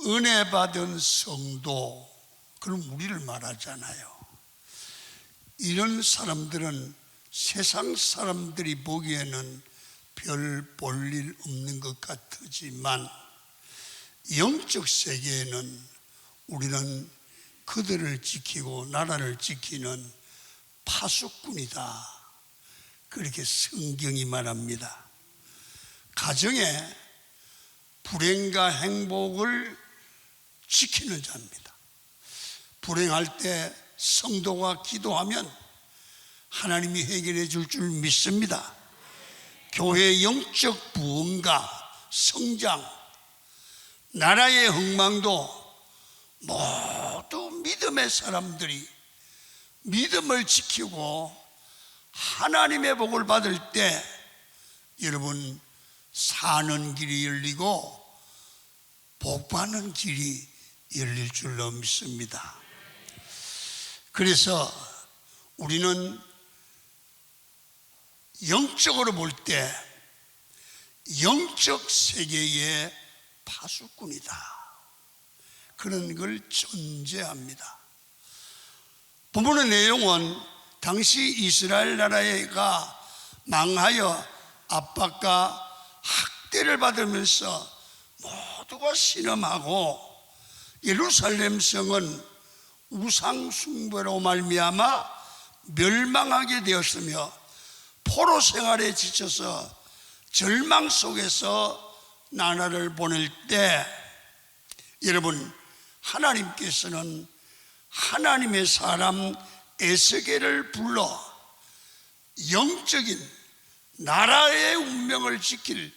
은혜 받은 성도, 그럼 우리를 말하잖아요. 이런 사람들은 세상 사람들이 보기에는 별 볼 일 없는 것 같지만 영적 세계에는 우리는 그들을 지키고 나라를 지키는 파수꾼이다, 그렇게 성경이 말합니다. 가정의 불행과 행복을 지키는 자입니다. 불행할 때 성도가 기도하면 하나님이 해결해 줄 줄 믿습니다. 교회의 영적 부흥과 성장, 나라의 흥망도 모두 믿음의 사람들이 믿음을 지키고 하나님의 복을 받을 때 여러분 사는 길이 열리고 복받는 길이 열릴 줄로 믿습니다. 그래서 우리는 영적으로 볼 때 영적 세계의 파수꾼이다, 그런 걸 전제합니다. 본문의 내용은 당시 이스라엘 나라가 망하여 압박과 학대를 받으면서 모두가 신음하고 예루살렘 성은 우상 숭배로 말미암아 멸망하게 되었으며 포로 생활에 지쳐서 절망 속에서 나라를 보낼 때 여러분 하나님께서는 하나님의 사람 에스겔을 불러 영적인 나라의 운명을 지킬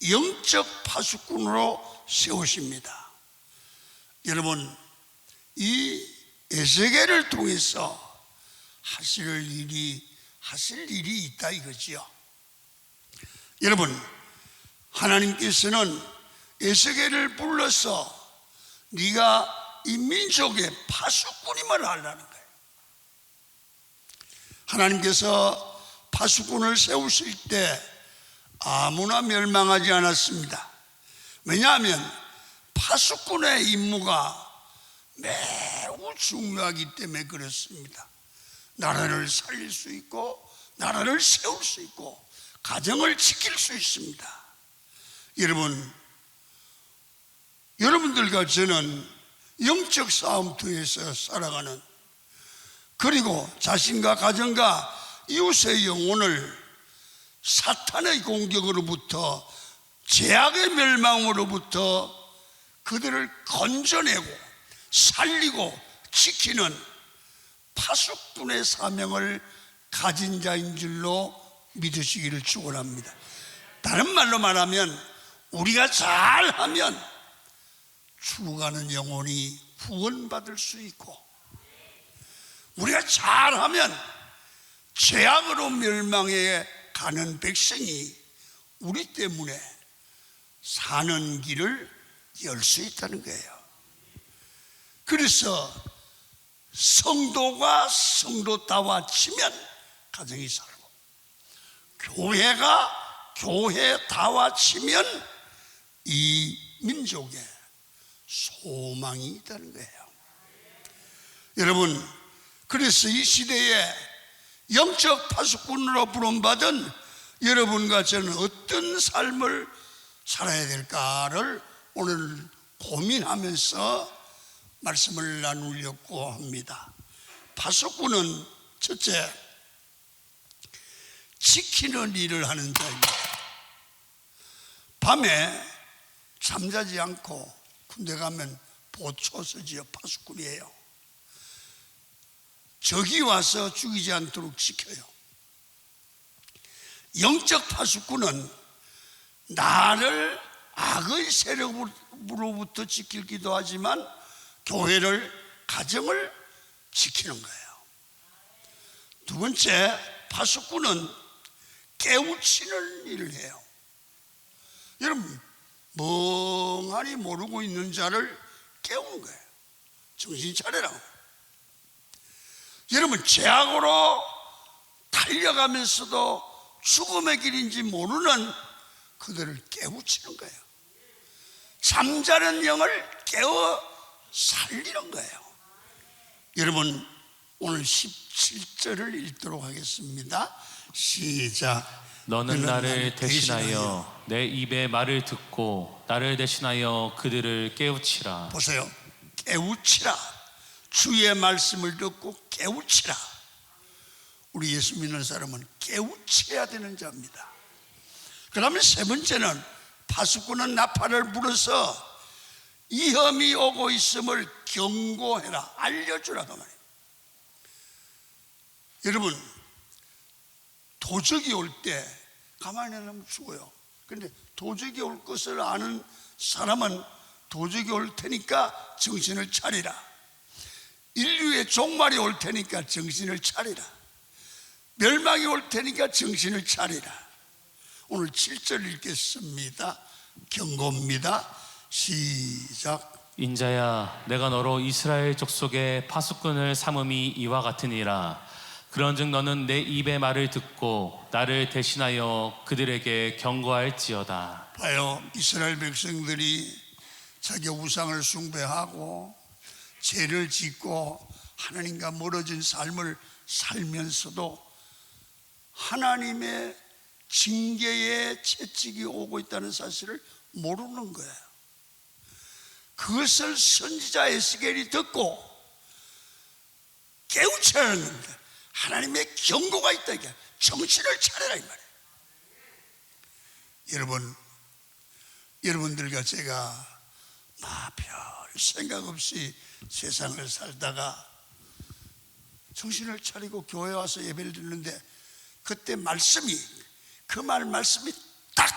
영적 파수꾼으로 세우십니다. 여러분 이 에스겔을 통해서 하실 일이 있다 이거지요. 여러분 하나님께서는 에스겔을 불러서 네가 이 민족의 파수꾼임을 하라는 거예요. 하나님께서 파수꾼을 세우실 때 아무나 멸망하지 않았습니다. 왜냐하면 파수꾼의 임무가 매우 중요하기 때문에 그렇습니다. 나라를 살릴 수 있고 나라를 세울 수 있고 가정을 지킬 수 있습니다. 여러분들과 저는 영적 싸움터에서 살아가는, 그리고 자신과 가정과 이웃의 영혼을 사탄의 공격으로부터 죄악의 멸망으로부터 그들을 건져내고 살리고 지키는 파수꾼의 사명을 가진 자인 줄로 믿으시기를 축원합니다. 다른 말로 말하면 우리가 잘하면 죽어가는 영혼이 구원받을 수 있고, 우리가 잘하면 죄악으로 멸망해 가는 백성이 우리 때문에 사는 길을 열 수 있다는 거예요. 그래서 성도가 성도다워 치면 가정이 살고, 교회가 교회다워 치면 이 민족에 소망이 있다는 거예요. 여러분, 그래서 이 시대에 영적 파수꾼으로 부름받은 여러분과 저는 어떤 삶을 살아야 될까를 오늘 고민하면서 말씀을 나누려고 합니다. 파수꾼은 첫째, 지키는 일을 하는 자입니다. 밤에 잠자지 않고 군대 가면 보초 서지요. 파수꾼이에요. 적이 와서 죽이지 않도록 지켜요. 영적 파수꾼은 나를 악의 세력으로부터 지키기도 하지만 교회를, 가정을 지키는 거예요. 두 번째, 파수꾼은 깨우치는 일을 해요. 여러분, 멍하니 모르고 있는 자를 깨우는 거예요. 정신 차려라고. 여러분, 죄악으로 달려가면서도 죽음의 길인지 모르는 그들을 깨우치는 거예요. 잠자는 영을 깨워 살리는 거예요. 여러분, 오늘 17절을 읽도록 하겠습니다. 시작. 너는 나를 대신하여 내 입의 말을 듣고 나를 대신하여 그들을 깨우치라. 보세요. 깨우치라. 주의 말씀을 듣고 깨우치라. 우리 예수 믿는 사람은 깨우쳐야 되는 자입니다. 그 다음에 세 번째는 파수꾼은 나팔을 불어서 위험이 오고 있음을 경고해라, 알려주라 그 말이에요. 여러분, 도적이 올 때 가만히 있으면 죽어요. 그런데 도적이 올 것을 아는 사람은 도적이 올 테니까 정신을 차리라. 인류의 종말이 올 테니까 정신을 차리라. 멸망이 올 테니까 정신을 차리라. 오늘 7절 읽겠습니다. 경고입니다. 시작. 인자야, 내가 너로 이스라엘 족속의 파수꾼을 삼음이 이와 같으니라. 그런즉 너는 내 입의 말을 듣고 나를 대신하여 그들에게 경고할지어다. 봐요. 이스라엘 백성들이 자기 우상을 숭배하고 죄를 짓고 하나님과 멀어진 삶을 살면서도 하나님의 징계의 채찍이 오고 있다는 사실을 모르는 거예요. 그것을 선지자 에스겔이 듣고 깨우쳐야 하는 겁니다. 하나님의 경고가 있다. 이게 정신을 차려라 이 말이에요. 여러분들과 제가 별 생각 없이 세상을 살다가 정신을 차리고 교회 와서 예배를 드리는데 그때 말씀이 딱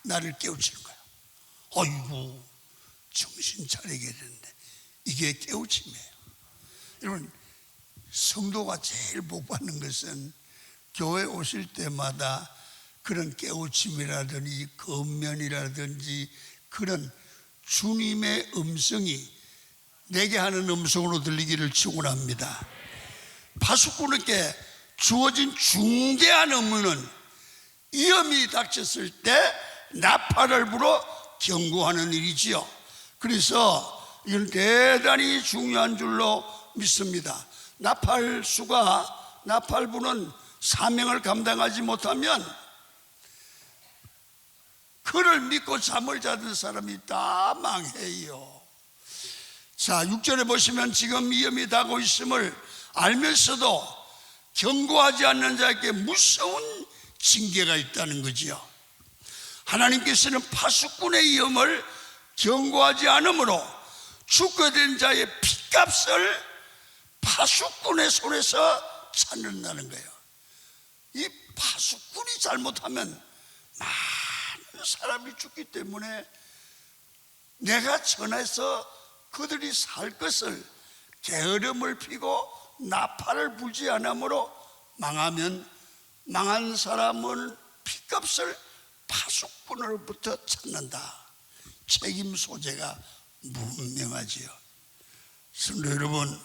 나를 깨우치는 거예요. 어이구, 정신 차리게 되는데 이게 깨우침이에요. 여러분, 성도가 제일 복 받는 것은 교회 오실 때마다 그런 깨우침이라든지 권면이라든지 그런 주님의 음성이 내게 하는 음성으로 들리기를 축원합니다. 파수꾼에게 주어진 중대한 업무는 위험이 닥쳤을 때 나팔을 불어 경고하는 일이지요. 그래서 이건 대단히 중요한 줄로 믿습니다. 나팔 부는 사명을 감당하지 못하면 그를 믿고 잠을 자던 사람이 다 망해요. 자, 6절에 보시면 지금 위험이 다가오고 있음을 알면서도 경고하지 않는 자에게 무서운 징계가 있다는 거지요. 하나님께서는 파수꾼의 위험을 경고하지 않으므로 죽게 된 자의 핏값을 파수꾼의 손에서 찾는다는 거예요. 이 파수꾼이 잘못하면 많은 사람이 죽기 때문에 내가 전해서 그들이 살 것을 게으름을 피고 나팔을 불지 않으므로 망하면 망한 사람은 핏값을 파수꾼으로부터 찾는다. 책임 소재가 분명하지요. 성도 여러분,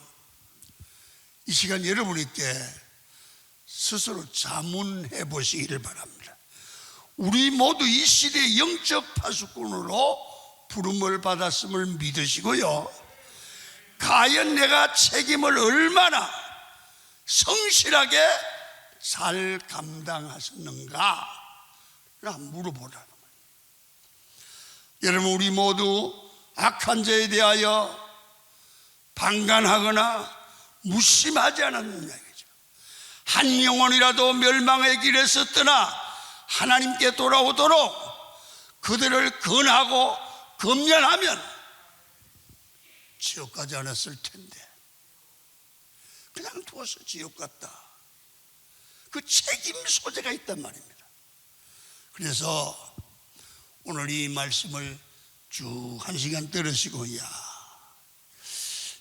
이 시간 여러분께 스스로 자문해 보시기를 바랍니다. 우리 모두 이 시대의 영적 파수꾼으로 부름을 받았음을 믿으시고요, 과연 내가 책임을 얼마나 성실하게 잘 감당하셨는가 물어보라는 거예요. 여러분, 우리 모두 악한 자에 대하여 방관하거나 무심하지 않았느냐 이거죠. 한 영혼이라도 멸망의 길에서 떠나 하나님께 돌아오도록 그들을 권하고 검련하면 지옥 가지 않았을 텐데 그냥 두어서 지옥 갔다. 그 책임 소재가 있단 말입니다. 그래서 오늘 이 말씀을 쭉 한 시간 들으시고,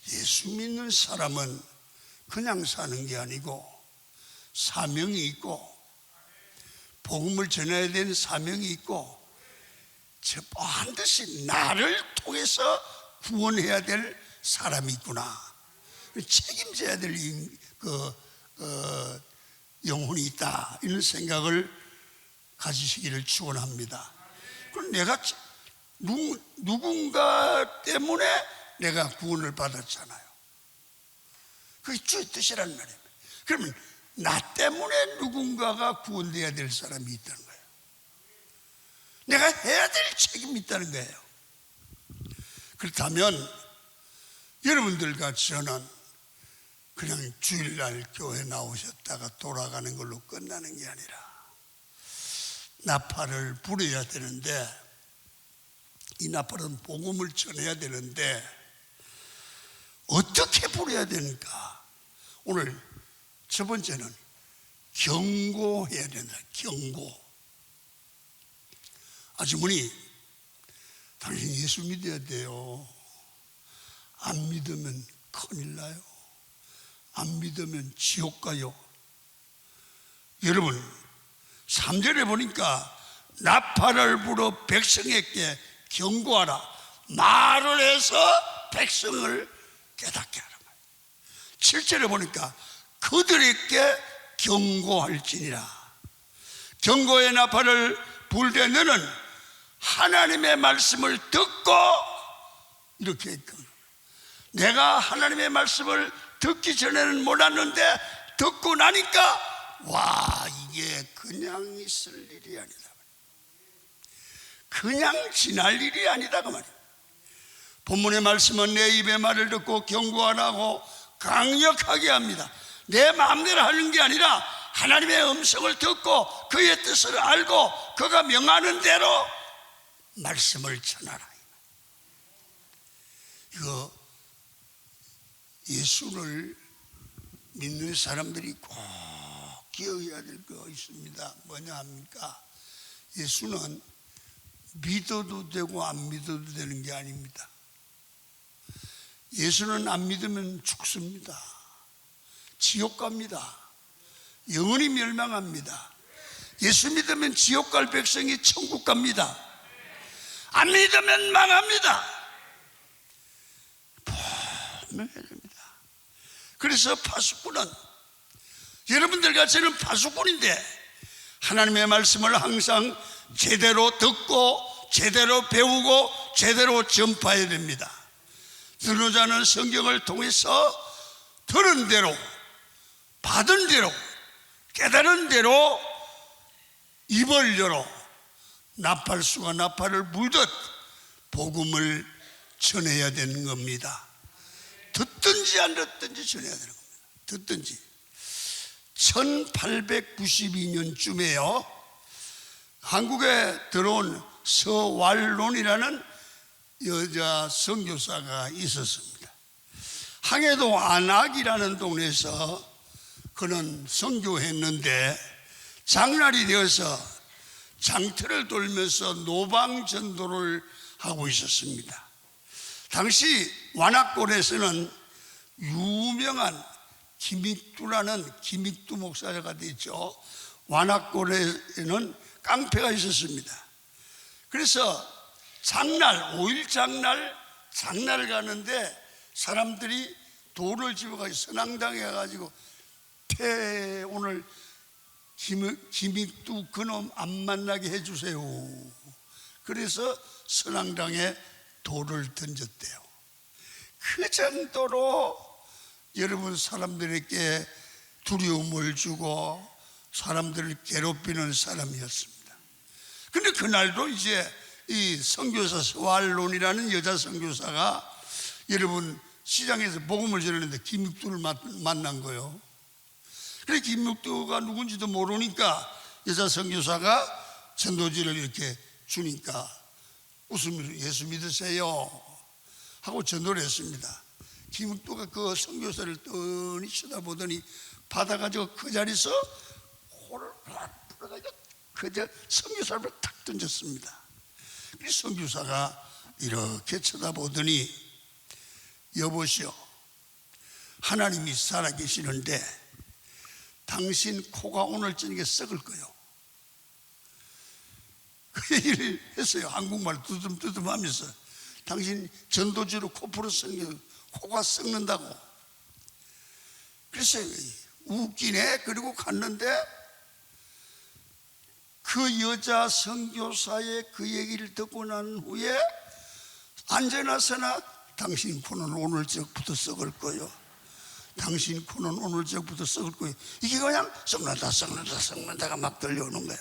예수 믿는 사람은 그냥 사는 게 아니고 사명이 있고 복음을 전해야 되는 사명이 있고 반드시 나를 통해서 구원해야 될 사람이 있구나, 책임져야 될 영혼이 있다, 이런 생각을 가지시기를 축원합니다. 그럼 누군가 때문에 내가 구원을 받았잖아요. 그게 주의 뜻이라는 말이에요. 그러면 나 때문에 누군가가 구원되어야 될 사람이 있다는 거예요. 내가 해야 될 책임이 있다는 거예요. 그렇다면 여러분들과 저는 그냥 주일날 교회 나오셨다가 돌아가는 걸로 끝나는 게 아니라 나팔을 불어야 되는데, 이 나팔은 복음을 전해야 되는데 어떻게 불어야 되는가? 오늘 첫 번째는 경고해야 된다. 경고. 아주머니, 당신 예수 믿어야 돼요. 안 믿으면 큰일 나요. 안 믿으면 지옥 가요. 여러분, 3절에 보니까 나팔을 불어 백성에게 경고하라. 말을 해서 백성을 깨닫게 하라. 7절에 보니까 그들에게 경고할지니라. 경고의 나팔을 불 때 너는 하나님의 말씀을 듣고, 이렇게 내가 하나님의 말씀을 듣기 전에는 몰랐는데 듣고 나니까 와, 이게 그냥 있을 일이 아니다, 그냥 지날 일이 아니다 그 말이에요. 본문의 말씀은 내 입의 말을 듣고 경고하라고 강력하게 합니다. 내 마음대로 하는 게 아니라 하나님의 음성을 듣고 그의 뜻을 알고 그가 명하는 대로 말씀을 전하라. 이거 예수를 믿는 사람들이 꼭 기억해야 될 거 있습니다. 뭐냐 합니까? 예수는 믿어도 되고 안 믿어도 되는 게 아닙니다. 예수는 안 믿으면 죽습니다. 지옥 갑니다. 영원히 멸망합니다. 예수 믿으면 지옥 갈 백성이 천국 갑니다. 안 믿으면 망합니다. 분명해야 됩니다. 그래서 파수꾼은, 여러분들과 저는 파수꾼인데 하나님의 말씀을 항상 제대로 듣고 제대로 배우고 제대로 전파해야 됩니다. 들은 자는 성경을 통해서 들은 대로, 받은 대로, 깨달은 대로 입을 열어 나팔수가 나팔을 불듯 복음을 전해야 되는 겁니다. 듣든지 안 듣든지 전해야 되는 겁니다. 듣든지. 1892년쯤에요 한국에 들어온 서왈론이라는 여자 선교사가 있었습니다. 항해도 안악이라는 동네에서 그는 선교했는데 장날이 되어서 장터를 돌면서 노방전도를 하고 있었습니다. 당시 완악골에서는 유명한 김익두라는 김익두 목사가 있죠. 완악골에는 깡패가 있었습니다. 그래서 장날, 5일 장날 가는데 사람들이 돌을 집어가지고 선앙당에 가가지고 오늘 김익두 그놈 안 만나게 해주세요. 그래서 선앙당에 돌을 던졌대요. 그 정도로 여러분 사람들에게 두려움을 주고 사람들을 괴롭히는 사람이었습니다. 근데 그날도 이제 이 선교사 서왈론이라는 여자 선교사가 여러분 시장에서 복음을 전했는데 김익두를 만난 거예요. 그래 김익두가 누군지도 모르니까 여자 선교사가 전도지를 이렇게 주니까 웃으면서 예수 믿으세요 하고 전도를 했습니다. 김익두가 그 선교사를 뻔히 쳐다보더니 받아가지고 그 자리에서 코를 팍 풀어가지고 그저 선교사를 탁 던졌습니다. 그래서 선교사가 이렇게 쳐다보더니 여보시오, 하나님이 살아계시는데 당신 코가 오늘 저녁에 썩을 거요. 그 얘기를 했어요. 한국말 두둠두둠 하면서 당신 전도지로 코 풀었으니 코가 썩는다고. 그래서 웃기네. 그리고 갔는데 그 여자 선교사의 그 얘기를 듣고 난 후에 안전하서나 당신 코는 오늘 저녁부터 썩을 거요, 당신 코는 오늘 저녁부터 썩을 거요. 이게 그냥 썩는다가 막 들려오는 거야.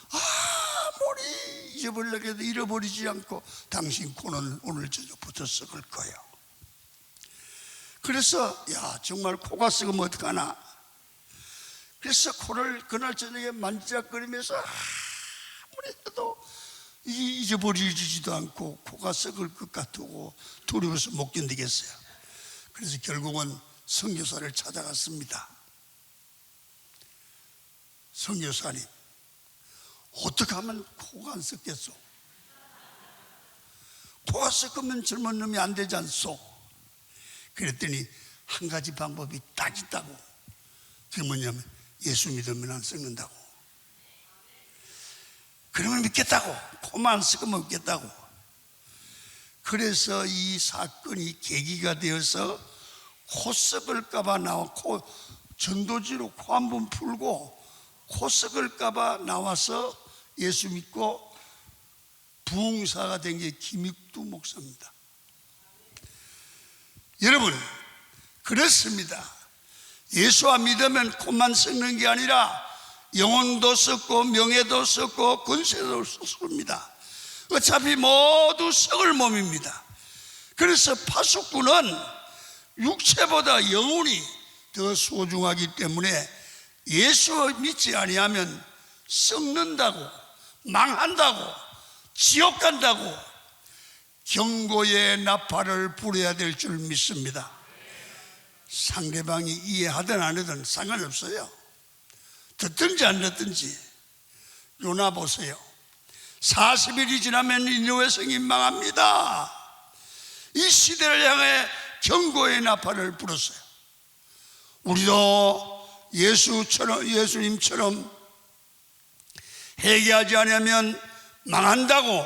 아무리 잊어버리려고 해도 잃어버리지 않고 당신 코는 오늘 저녁부터 썩을 거요. 그래서 야, 정말 코가 썩으면 어떡하나. 그래서 코를 그날 저녁에 만지작거리면서 아무리 해도 잊어버리지도 않고 코가 썩을 것 같고 두려워서 못 견디겠어요. 그래서 결국은 선교사를 찾아갔습니다. 선교사님, 어떻게 하면 코가 안 썩겠소? 코가 썩으면 젊은 놈이 안 되지 않소? 그랬더니 한 가지 방법이 딱 있다고. 그게 뭐냐면 예수 믿으면 안 썩는다고. 그러면 믿겠다고. 코만 안 썩으면 믿겠다고. 그래서 이 사건이 계기가 되어서 코 썩을까봐 코 전도지로 코 한 번 풀고 코 썩을까봐 나와서 예수 믿고 부흥사가 된 게 김익두 목사입니다. 여러분, 그렇습니다. 예수와 믿으면 코만 썩는 게 아니라 영혼도 썩고 명예도 썩고 권세도 썩습니다. 어차피 모두 썩을 몸입니다. 그래서 파수꾼은 육체보다 영혼이 더 소중하기 때문에 예수 믿지 아니하면 썩는다고, 망한다고, 지옥 간다고 경고의 나팔을 불어야 될 줄 믿습니다. 상대방이 이해하든 안 하든 상관없어요. 듣든지 안 듣든지. 요나 보세요. 40일이 지나면 니느웨 성이 망합니다. 이 시대를 향해 경고의 나팔을 불었어요. 우리도 예수님처럼 회개하지 않으면 망한다고,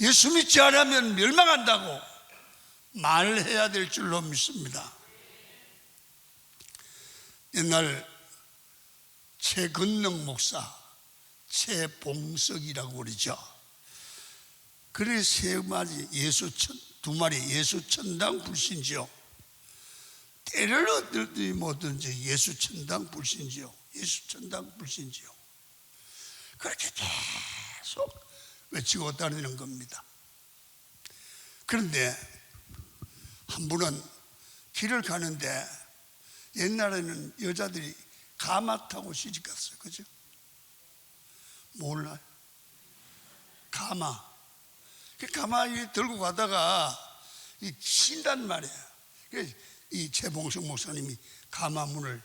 예수 믿지 않으면 멸망한다고 말을 해야 될 줄로 믿습니다. 옛날 최건능 목사, 최봉석이라고 그러죠. 그래 세 마리 두 마리 예수천당 불신지요. 때를 얻든지 뭐든지 예수천당 불신지요. 예수천당 불신지요. 그렇게 계속 외치고 다니는 겁니다. 그런데 한 분은 길을 가는데 옛날에는 여자들이 가마 타고 시집갔어요. 그죠? 몰라요? 가마. 그 가마 들고 가다가 쉰단 말이에요. 이 최봉석 목사님이 가마 문을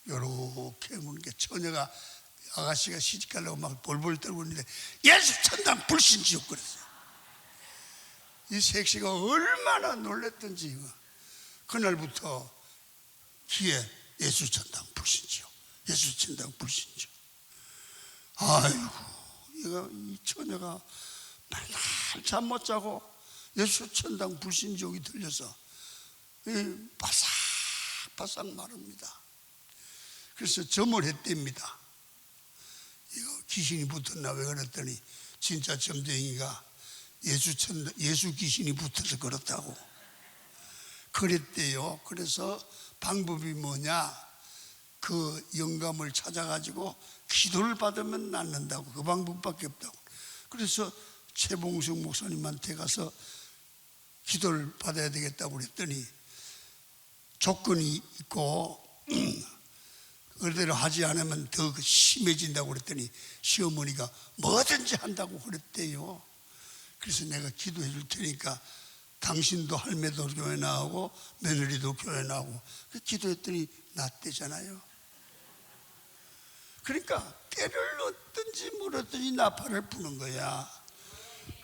요렇게 무는 게 처녀가 아가씨가 시집가려고 막 볼볼 떨고 있는데 예수 천당 불신지요 그랬어요. 이 색시가 얼마나 놀랬던지 그날부터 귀에 예수 천당 불신지요, 예수 천당 불신지요. 아이고, 이 처녀가 맨날 잠 못 자고 예수 천당 불신지옥이 들려서 바삭바삭 마릅니다. 그래서 점을 했답니다. 이거 귀신이 붙었나 왜 그랬더니 진짜 점쟁이가 예수 귀신이 붙어서 그렇다고 그랬대요. 그래서 방법이 뭐냐, 그 영감을 찾아가지고 기도를 받으면 낫는다고, 그 방법밖에 없다고. 그래서 최봉석 목사님한테 가서 기도를 받아야 되겠다고 그랬더니 조건이 있고 그대로 하지 않으면 더 심해진다고 그랬더니 시어머니가 뭐든지 한다고 그랬대요. 그래서 내가 기도해 줄 테니까 당신도 할매도 교회 나오고 며느리도 교회 나오고 기도했더니 낫대잖아요. 그러니까 때를 얻든지 물었든지 나팔을 부는 거야.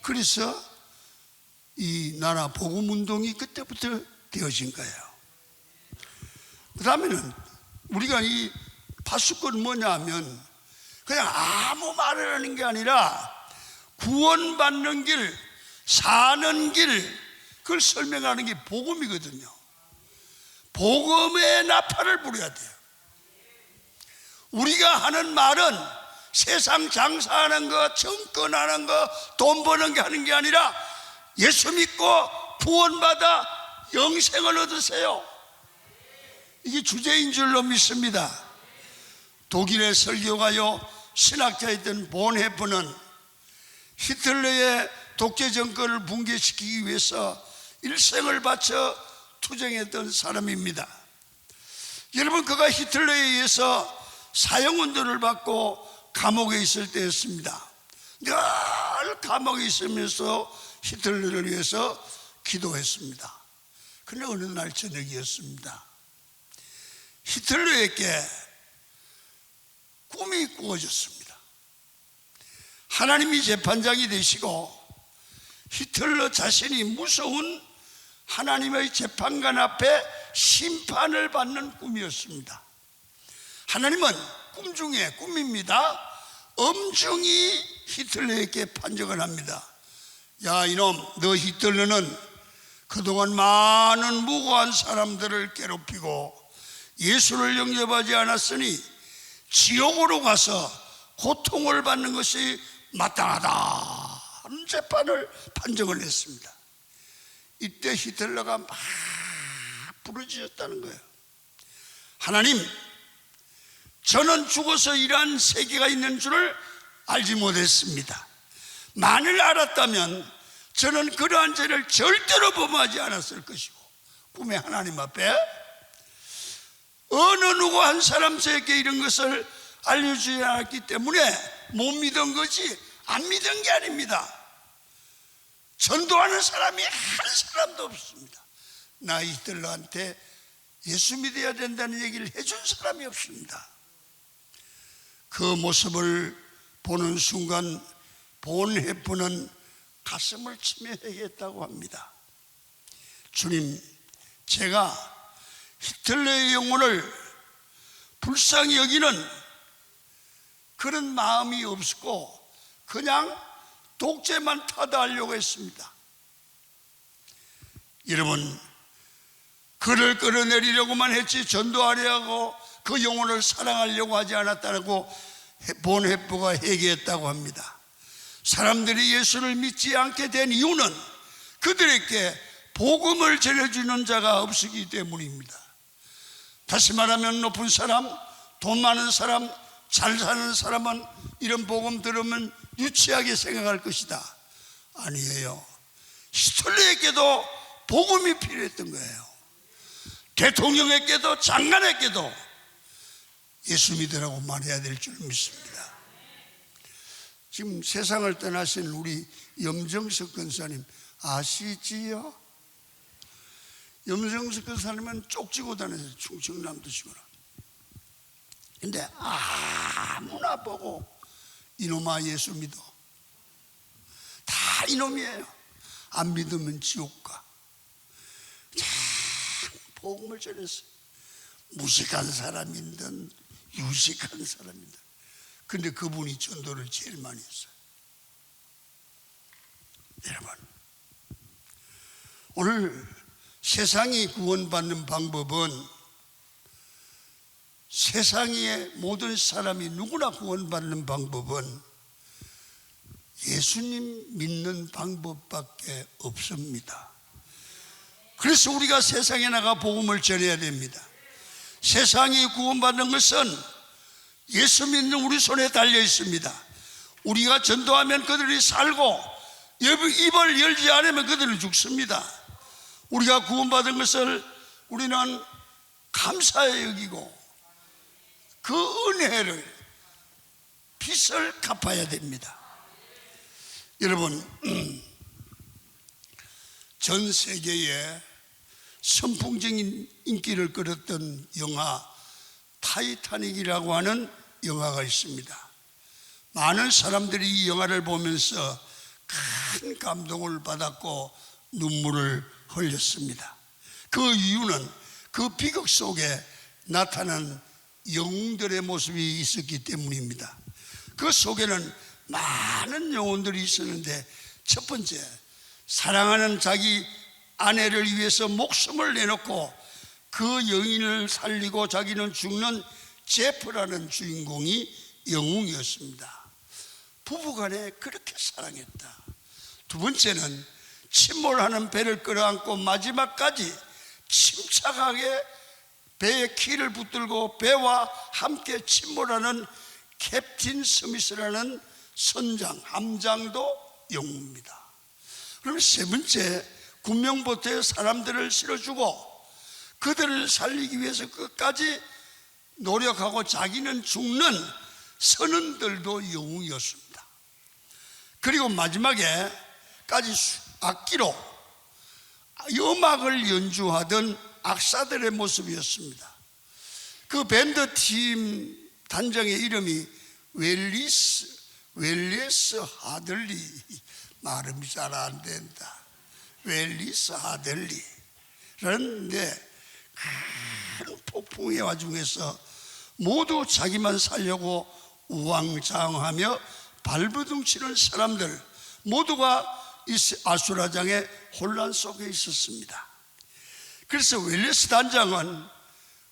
그래서 이 나라 복음운동이 그때부터 되어진 거예요. 그 다음에는 우리가 이 파수꾼은 뭐냐 하면 그냥 아무 말을 하는 게 아니라 구원받는 길, 사는 길, 그걸 설명하는 게 복음이거든요. 복음의 나팔을 부려야 돼요. 우리가 하는 말은 세상 장사하는 거, 정권하는 거, 돈 버는 게 하는 게 아니라 예수 믿고 구원받아 영생을 얻으세요. 이게 주제인 줄로 믿습니다. 독일의 설교가요 신학자였던 본헤프는 히틀러의 독재 정권을 붕괴시키기 위해서 일생을 바쳐 투쟁했던 사람입니다. 여러분, 그가 히틀러에 의해서 사형운동을 받고 감옥에 있을 때였습니다. 늘 감옥에 있으면서 히틀러를 위해서 기도했습니다. 그런데 어느 날 저녁이었습니다. 히틀러에게 꿈이 꾸어졌습니다. 하나님이 재판장이 되시고 히틀러 자신이 무서운 하나님의 재판관 앞에 심판을 받는 꿈이었습니다. 하나님은 꿈 중에 꿈입니다. 엄중히 히틀러에게 판정을 합니다. 야, 이놈, 너 히틀러는 그동안 많은 무고한 사람들을 괴롭히고 예수를 영접하지 않았으니 지옥으로 가서 고통을 받는 것이 마땅하다 하는 재판을 판정을 했습니다. 이때 히틀러가 막 부르짖었다는 거예요. 하나님, 저는 죽어서 이러한 세계가 있는 줄을 알지 못했습니다. 만일 알았다면 저는 그러한 죄를 절대로 범하지 않았을 것이고, 꿈의 하나님 앞에 어느 누구 한 사람에게 이런 것을 알려주지 않았기 때문에 못 믿은 거지 안 믿은 게 아닙니다. 전도하는 사람이 한 사람도 없습니다. 나 히틀러한테 예수 믿어야 된다는 얘기를 해준 사람이 없습니다. 그 모습을 보는 순간 본헤프는 가슴을 치며 회개했다고 합니다. 주님, 제가 히틀러의 영혼을 불쌍히 여기는 그런 마음이 없었고 그냥 독재만 타다하려고 했습니다. 여러분, 그를 끌어내리려고만 했지 전도하려고 그 영혼을 사랑하려고 하지 않았다고 본헤프가 회개했다고 합니다. 사람들이 예수를 믿지 않게 된 이유는 그들에게 복음을 전해주는 자가 없기 때문입니다. 다시 말하면 높은 사람, 돈 많은 사람, 잘 사는 사람은 이런 복음 들으면 유치하게 생각할 것이다. 아니에요. 히틀러에게도 복음이 필요했던 거예요. 대통령에게도 장관에게도 예수 믿으라고 말해야 될 줄 믿습니다. 지금 세상을 떠나신 우리 염정석 권사님 아시지요? 염정석 권사님은 쪽지고 다녔어요. 충청남도 시구나. 근데 아무나 보고 이놈아 예수 믿어. 다 이놈이에요. 안 믿으면 지옥 가. 참 복음을 전했어요. 무식한 사람이든 유식한 사람이든. 근데 그분이 전도를 제일 많이 했어요. 여러분, 오늘 세상이 구원받는 방법은 세상의 모든 사람이 누구나 구원받는 방법은 예수님 믿는 방법밖에 없습니다. 그래서 우리가 세상에 나가 복음을 전해야 됩니다. 세상이 구원받는 것은 예수 믿는 우리 손에 달려 있습니다. 우리가 전도하면 그들이 살고 입을 열지 않으면 그들은 죽습니다. 우리가 구원받은 것을 우리는 감사히 여기고 그 은혜를 빚을 갚아야 됩니다. 여러분, 전 세계에 선풍적인 인기를 끌었던 영화 타이타닉이라고 하는 영화가 있습니다. 많은 사람들이 이 영화를 보면서 큰 감동을 받았고 눈물을 흘렸습니다. 그 이유는 그 비극 속에 나타난 영웅들의 모습이 있었기 때문입니다. 그 속에는 많은 영혼들이 있었는데, 첫 번째, 사랑하는 자기 아내를 위해서 목숨을 내놓고 그 여인을 살리고 자기는 죽는 제프라는 주인공이 영웅이었습니다. 부부간에 그렇게 사랑했다. 두 번째는 침몰하는 배를 끌어안고 마지막까지 침착하게 배의 키를 붙들고 배와 함께 침몰하는 캡틴 스미스라는 선장, 함장도 영웅입니다. 그러면 세 번째, 군명보트에 사람들을 실어주고 그들을 살리기 위해서 끝까지 노력하고 자기는 죽는 선원들도 영웅이었습니다. 그리고 마지막에까지 악기로 음악을 연주하던 악사들의 모습이었습니다. 그 밴드 팀 단장의 이름이 웰리스 하들리, 발음이 잘 안 된다. 웰리스 하들리라는데 큰 폭풍의 와중에서 모두 자기만 살려고 우왕좌왕하며 발버둥 치는 사람들 모두가 이 아수라장의 혼란 속에 있었습니다. 그래서 웰리스 단장은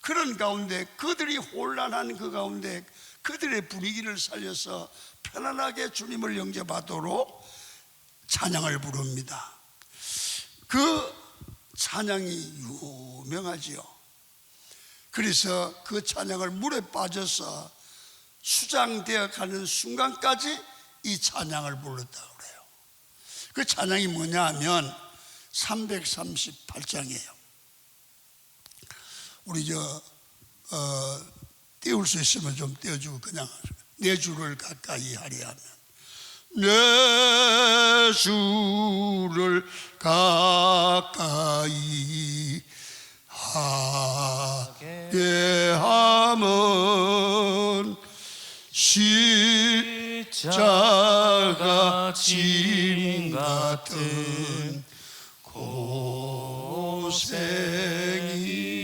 그런 가운데, 그들이 혼란한 그 가운데 그들의 분위기를 살려서 편안하게 주님을 영접하도록 찬양을 부릅니다. 그 찬양이 유명하지요. 그래서 그 찬양을 물에 빠져서 수장되어 가는 순간까지 이 찬양을 불렀다고 그래요. 그 찬양이 뭐냐 하면 338장이에요. 우리 띄울 수 있으면 좀 띄워주고, 그냥 내 주를 가까이 하리 하면, 내 주를 가까이 하게 함은 십자가 짐 같은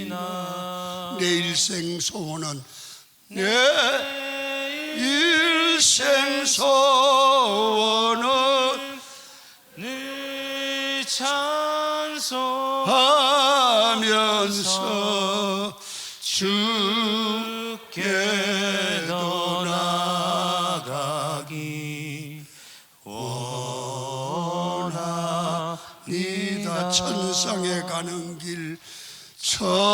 고생이나 내 일생 소원은 내 일생 소원은 늘 찬송하면서 주께로 나가기 원하니다. 천상에 가는 길, 천성에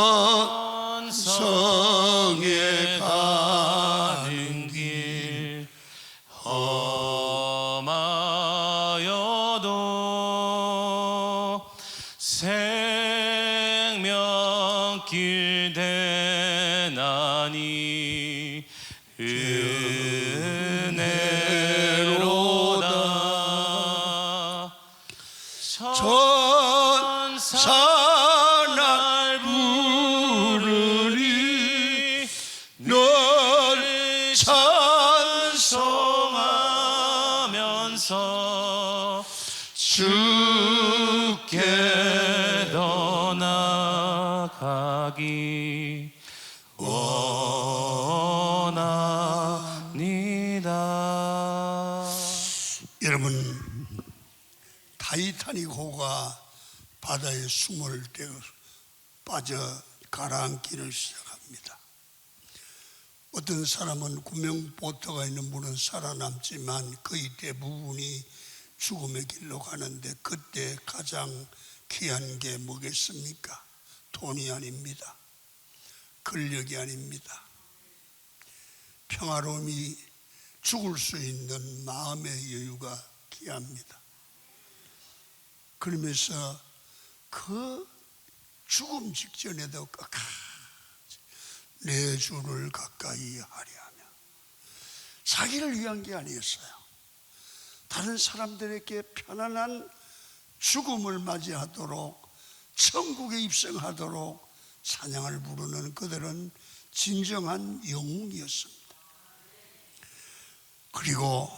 가는 길, 험하여도 생명길 되나니 은혜로다. 천사 날 부르리, 널 찬송하면서 주께로 나가기 원하니다. 여러분, 타이타닉 호가 바다에 숨을 빠져 가라앉기를 시작합니다. 어떤 사람은 구명보트가 있는 물은 살아남지만 거의 대부분이 죽음의 길로 가는데, 그때 가장 귀한 게 뭐겠습니까? 돈이 아닙니다. 근력이 아닙니다. 평화로움이, 죽을 수 있는 마음의 여유가 귀합니다. 그러면서 그 죽음 직전에도 끝까지 내 주를 가까이 하려 하며, 자기를 위한 게 아니었어요. 다른 사람들에게 편안한 죽음을 맞이하도록, 천국에 입성하도록 찬양을 부르는 그들은 진정한 영웅이었습니다. 그리고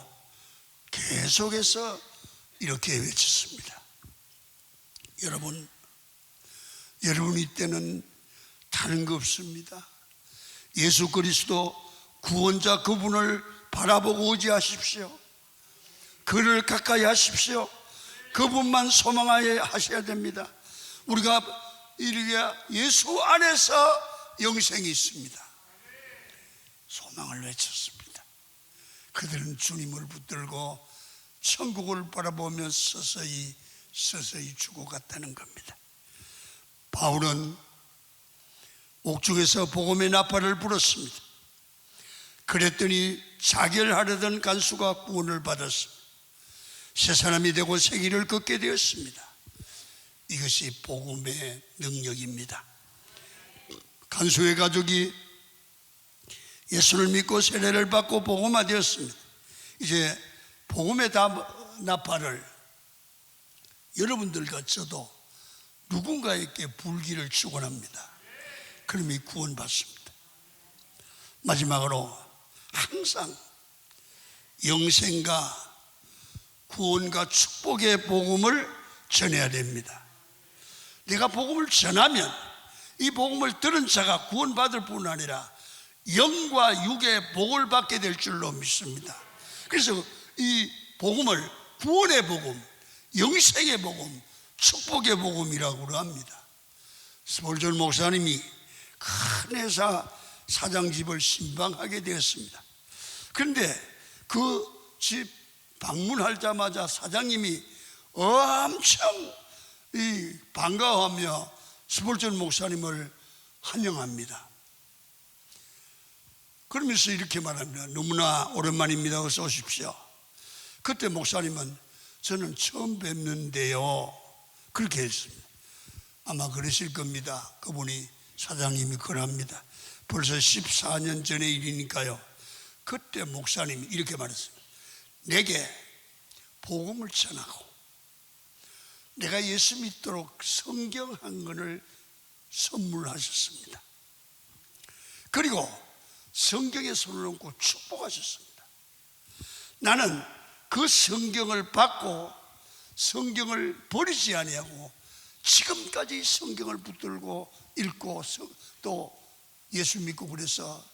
계속해서 이렇게 외쳤습니다. 여러분 이때는 다른 거 없습니다. 예수 그리스도 구원자 그분을 바라보고 의지하십시오. 그를 가까이 하십시오. 그분만 소망하여 하셔야 됩니다. 우리가 이르게 예수 안에서 영생이 있습니다. 소망을 외쳤습니다. 그들은 주님을 붙들고 천국을 바라보며 서서히 죽어갔다는 겁니다. 바울은 옥중에서 복음의 나팔을 불었습니다. 그랬더니 자결하려던 간수가 구원을 받았습니다. 새 사람이 되고 새 길을 걷게 되었습니다. 이것이 복음의 능력입니다. 간수의 가족이 예수를 믿고 세례를 받고 복음화되었습니다. 이제 복음의 나팔을 여러분들과 저도 누군가에게 불기를 축원합니다. 그러면 구원받습니다. 마지막으로 항상 영생과 구원과 축복의 복음을 전해야 됩니다. 내가 복음을 전하면 이 복음을 들은 자가 구원받을 뿐 아니라 영과 육의 복을 받게 될 줄로 믿습니다. 그래서 이 복음을 구원의 복음, 영생의 복음, 축복의 복음이라고 합니다. 스폴전 목사님이 큰 회사 사장집을 신방하게 되었습니다. 그런데 그 집 방문하자마자 사장님이 엄청 반가워하며 스폴전 목사님을 환영합니다. 그러면서 이렇게 말합니다. 너무나 오랜만입니다. 어서 오십시오. 그때 목사님은 저는 처음 뵙는데요, 그렇게 했습니다. 아마 그러실 겁니다. 그분이 사장님이 그럽니다. 벌써 14년 전의 일이니까요. 그때 목사님이 이렇게 말했습니다. 내게 복음을 전하고 내가 예수 믿도록 성경 한 권을 선물하셨습니다. 그리고 성경에 손을 얹고 축복하셨습니다. 나는 그 성경을 받고 성경을 버리지 아니하고 지금까지 성경을 붙들고 읽고 또 예수 믿고 그래서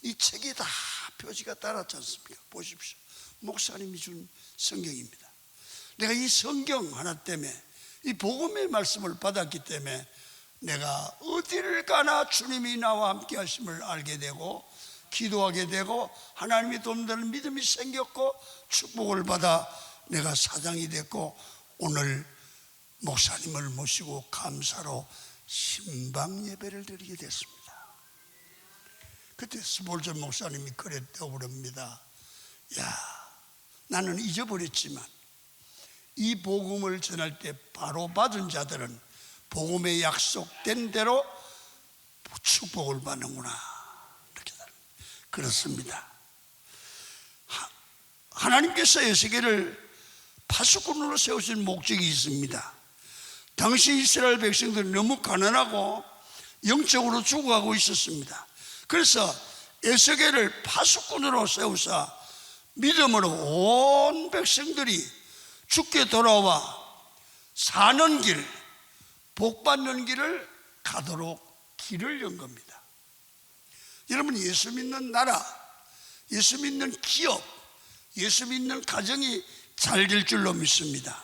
이 책이 다 표지가 달았지 않습니까? 보십시오. 목사님이 준 성경입니다. 내가 이 성경 하나 때문에 이 복음의 말씀을 받았기 때문에 내가 어디를 가나 주님이 나와 함께 하심을 알게 되고 기도하게 되고 하나님이 돕는다는 믿음이 생겼고 축복을 받아 내가 사장이 됐고 오늘 목사님을 모시고 감사로 신방 예배를 드리게 됐습니다. 그때 스폴전 목사님이 그랬다고 그럽니다. 야, 나는 잊어버렸지만 이 복음을 전할 때 바로 받은 자들은 복음에 약속된 대로 축복을 받는구나. 이렇게 그렇습니다. 하나님께서 에스겔을 파수꾼으로 세우신 목적이 있습니다. 당시 이스라엘 백성들이 너무 가난하고 영적으로 죽어가고 있었습니다. 그래서 에스겔을 파수꾼으로 세우사 믿음으로 온 백성들이 죽게 돌아와 사는 길, 복받는 길을 가도록 길을 연 겁니다. 여러분, 예수 믿는 나라, 예수 믿는 기업, 예수 믿는 가정이 잘 될 줄로 믿습니다.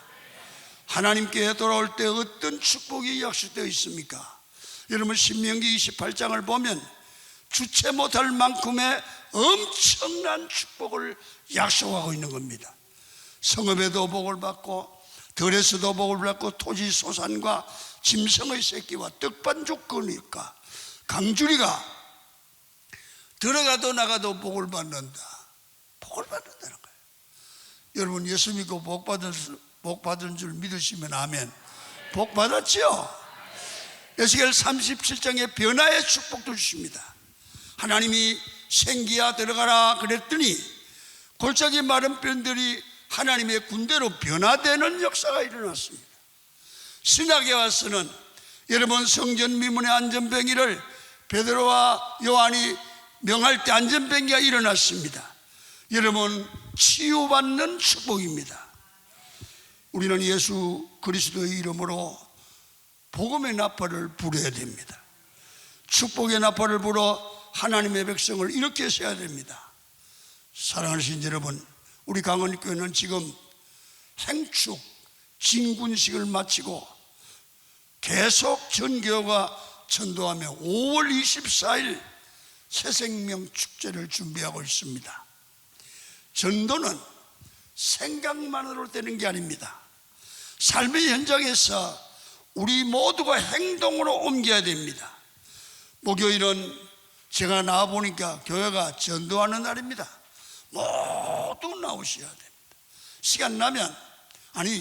하나님께 돌아올 때 어떤 축복이 약속되어 있습니까? 여러분, 신명기 28장을 보면 주체 못할 만큼의 엄청난 축복을 약속하고 있는 겁니다. 성읍에도 복을 받고 들에서도 복을 받고 토지 소산과 짐승의 새끼와 떡반죽 거니까 강주리가 들어가도 나가도 복을 받는다. 복을 받는다는 거예요. 여러분, 예수 믿고 복 받은 줄 믿으시면 아멘. 복 받았죠? 에스겔 37장에 변화의 축복도 주십니다. 하나님이 생기야 들어가라 그랬더니 골짜기 마른 뼈들이 하나님의 군대로 변화되는 역사가 일어났습니다. 신약에 와서는 여러분, 성전 미문의 안전병기를 베드로와 요한이 명할 때 안전병기가 일어났습니다. 여러분, 치유받는 축복입니다. 우리는 예수 그리스도의 이름으로 복음의 나팔을 불어야 됩니다. 축복의 나팔을 불어 하나님의 백성을 이렇게 세야 됩니다. 사랑하는 여러분, 우리 강원교회는 지금 행축 진군식을 마치고 계속 전교가 전도하며 5월 24일 새생명 축제를 준비하고 있습니다. 전도는 생각만으로 되는 게 아닙니다. 삶의 현장에서 우리 모두가 행동으로 옮겨야 됩니다. 목요일은 제가 나와보니까 교회가 전도하는 날입니다. 모두 나오셔야 됩니다. 시간 나면,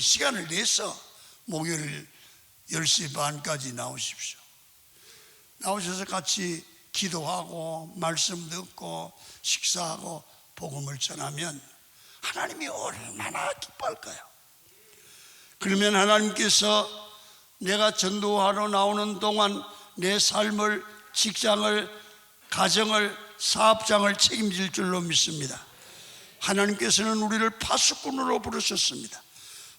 시간을 내서 목요일 10시 반까지 나오십시오. 나오셔서 같이 기도하고 말씀 듣고 식사하고 복음을 전하면 하나님이 얼마나 기뻐할까요? 그러면 하나님께서 내가 전도하러 나오는 동안 내 삶을, 직장을, 가정을, 사업장을 책임질 줄로 믿습니다. 하나님께서는 우리를 파수꾼으로 부르셨습니다.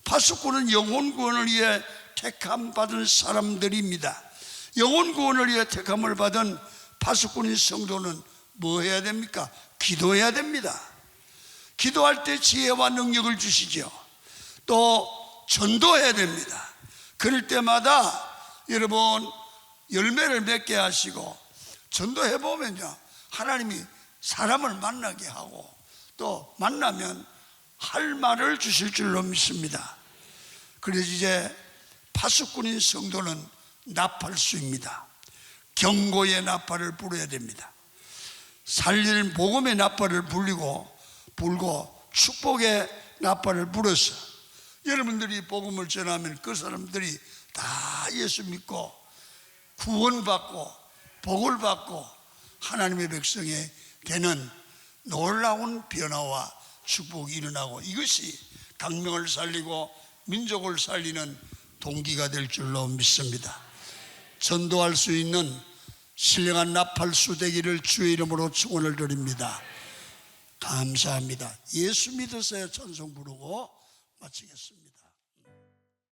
파수꾼은 영혼 구원을 위해 택함 받은 사람들입니다. 영혼 구원을 위해 택함을 받은 파수꾼인 성도는 뭐 해야 됩니까? 기도해야 됩니다. 기도할 때 지혜와 능력을 주시죠. 또 전도해야 됩니다. 그럴 때마다 여러분 열매를 맺게 하시고, 전도해 보면요, 하나님이 사람을 만나게 하고 또 만나면 할 말을 주실 줄로 믿습니다. 그래서 이제 파수꾼인 성도는 나팔수입니다. 경고의 나팔을 불어야 됩니다. 살릴 복음의 나팔을 불고 축복의 나팔을 불어서 여러분들이 복음을 전하면 그 사람들이 다 예수 믿고 구원받고 복을 받고 하나님의 백성이 되는 놀라운 변화와 축복이 일어나고, 이것이 강명을 살리고 민족을 살리는 동기가 될 줄로 믿습니다. 전도할 수 있는 신령한 나팔수 되기를 주의 이름으로 축원을 드립니다. 감사합니다. 예수 믿으세요. 찬송 부르고 마치겠습니다.